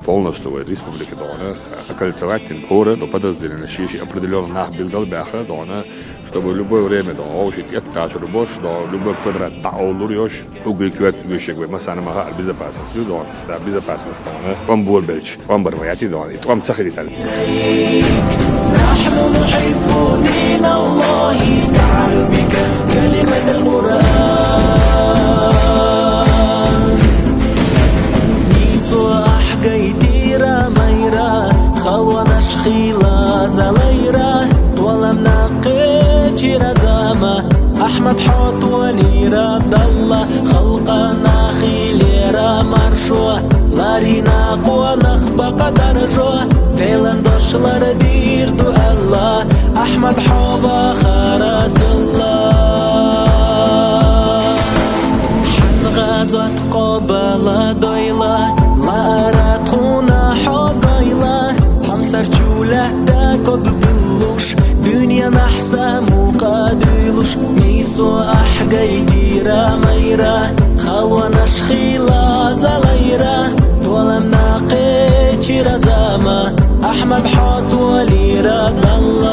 полностью в республике окольцевать горы до подразделения определенных нахбилдал бяха, чтобы в любое время учить этаж рабоч, любой квадрат таулурьёш, углеквет вещек, масанамага безопасность, безопасность, вам борбельч, вам барваяти, и вам цахариталь. نحن نحب دين الله تعالوا بك كلمة القرآن نيسو أحكيتي راميرا خلوة نشخيلا زليرا طولم ناقيتي رزاما أحمد حوت وليرا ضلا خلقنا خيليرا مرشوة لارينا قوة نخبق درجوة ديلن دوشلر ديردو الله أحمد حوبا خارت الله حن غازوة قبالة دويلة لا أراد خونا حقايلة حمسر جولة تاكد بلوش دنيا نحسا مقادلوش ميسو أحقاي ديرا ميرا خلوة نشخيلا زليرا دولم ناقيتي رزاما أحمد حوت ولي رد الله